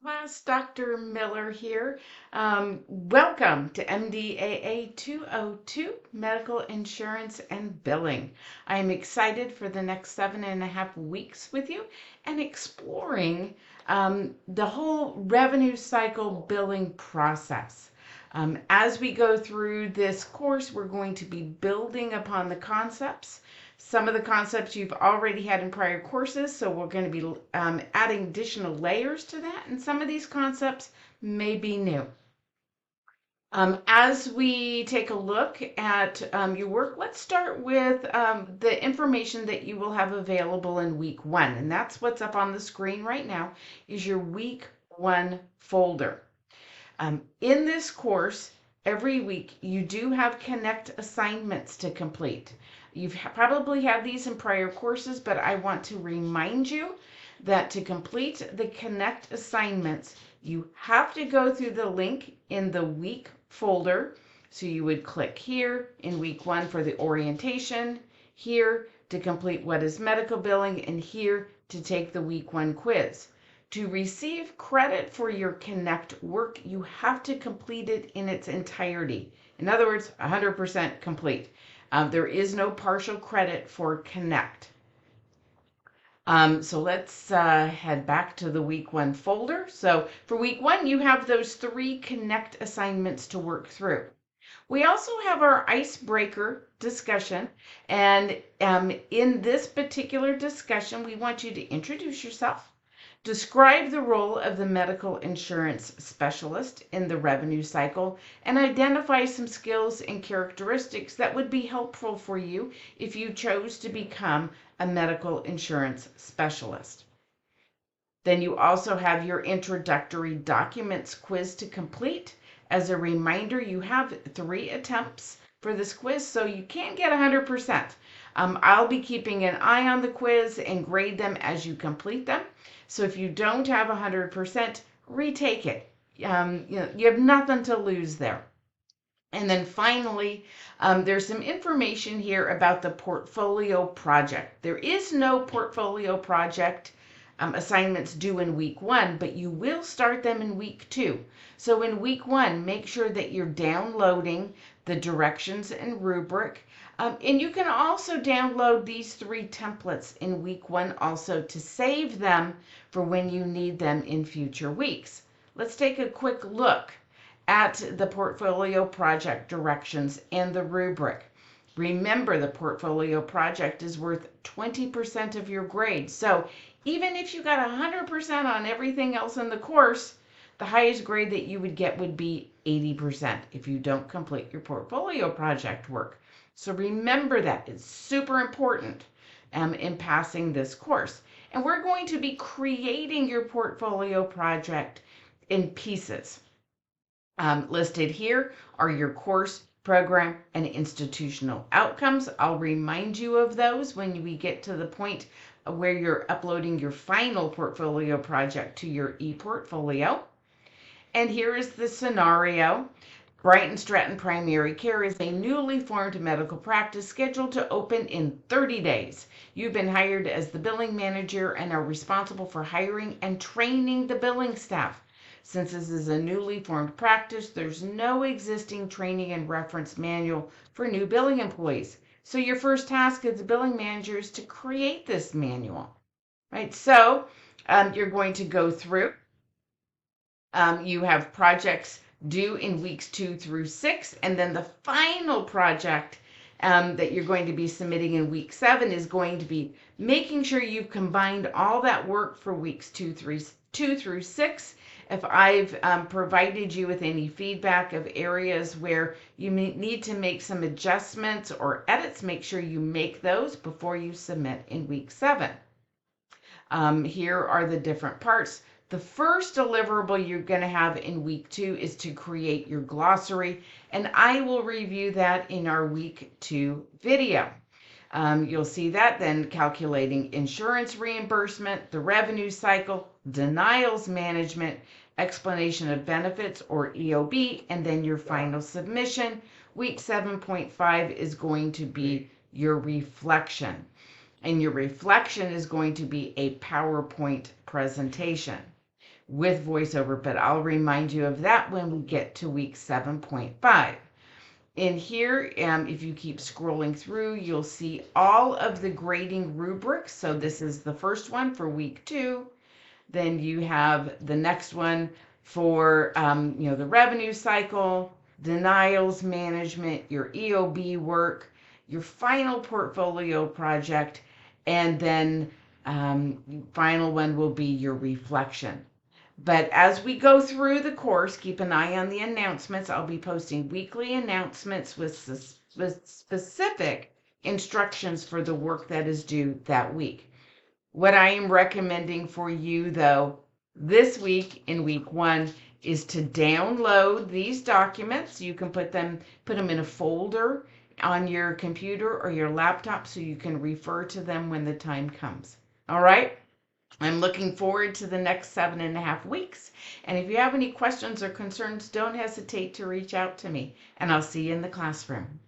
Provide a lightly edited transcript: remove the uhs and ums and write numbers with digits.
Class, Dr. Miller here. Welcome to MDAA 202 Medical Insurance and Billing. I am excited for the next 7.5 weeks with you and exploring the whole revenue cycle billing process. As we go through this course, we're going to be building upon the concepts. Some of the concepts you've already had in prior courses, so we're going to be adding additional layers to that, and some of these concepts may be new. As we take a look at your work, let's start with the information that you will have available in week 1, and that's what's up on the screen right now, is your week 1 folder. In this course, every week you do have Connect assignments to complete. You've probably had these in prior courses, but I want to remind you that to complete the Connect assignments, you have to go through the link in the week folder. So you would click here in week 1 for the orientation, here to complete what is medical billing, and here to take the week 1 quiz. To receive credit for your Connect work, you have to complete it in its entirety. In other words, 100% complete. There is no partial credit for Connect. So let's head back to the week 1 folder. So for week 1, you have those 3 Connect assignments to work through. We also have our icebreaker discussion, and in this particular discussion, we want you to introduce yourself. Describe the role of the medical insurance specialist in the revenue cycle, and identify some skills and characteristics that would be helpful for you if you chose to become a medical insurance specialist. Then you also have your introductory documents quiz to complete. As a reminder, you have 3 attempts for this quiz, so you can't get 100%. I'll be keeping an eye on the quiz and grade them as you complete them. So if you don't have 100%, retake it. You have nothing to lose there. And then finally, there's some information here about the portfolio project. There is no portfolio project assignments due in week 1, but you will start them in week 2. So in week 1, make sure that you're downloading the directions and rubric. And you can also download these 3 templates in week 1 also to save them for when you need them in future weeks. Let's take a quick look at the portfolio project directions and the rubric. Remember, the portfolio project is worth 20% of your grade. So even if you got 100% on everything else in the course, the highest grade that you would get would be 80% if you don't complete your portfolio project work. So remember that. It's super important in passing this course. And we're going to be creating your portfolio project in pieces. Listed here are your course, program, and institutional outcomes. I'll remind you of those when we get to the point where you're uploading your final portfolio project to your ePortfolio. And here is the scenario. Brighton Stratton Primary Care is a newly formed medical practice scheduled to open in 30 days. You've been hired as the billing manager and are responsible for hiring and training the billing staff. Since this is a newly formed practice, there's no existing training and reference manual for new billing employees. So your first task as a billing manager is to create this manual, right? So you're going to go through. You have projects due in weeks 2 through 6, and then the final project that you're going to be submitting in week 7 is going to be making sure you've combined all that work for weeks 2 through 6. If I've provided you with any feedback of areas where you may need to make some adjustments or edits, make sure you make those before you submit in week 7. Here are the different parts. The first deliverable you're going to have in week 2 is to create your glossary, and I will review that in our week 2 video. You'll see that, then calculating insurance reimbursement, the revenue cycle, denials management, explanation of benefits or EOB, and then your final submission. Week 7.5 is going to be your reflection. And your reflection is going to be a PowerPoint presentation. with voiceover, but I'll remind you of that when we get to week 7.5. In here, if you keep scrolling through, you'll see all of the grading rubrics. So this is the first one for week 2. Then you have the next one for the revenue cycle, denials management, your EOB work, your final portfolio project, and then final one will be your reflection. But as we go through the course, keep an eye on the announcements. I'll be posting weekly announcements with specific instructions for the work that is due that week. What I am recommending for you, though, this week in week 1 is to download these documents. You can put them in a folder on your computer or your laptop so you can refer to them when the time comes. All right? I'm looking forward to the next 7.5 weeks. And if you have any questions or concerns, don't hesitate to reach out to me. And I'll see you in the classroom.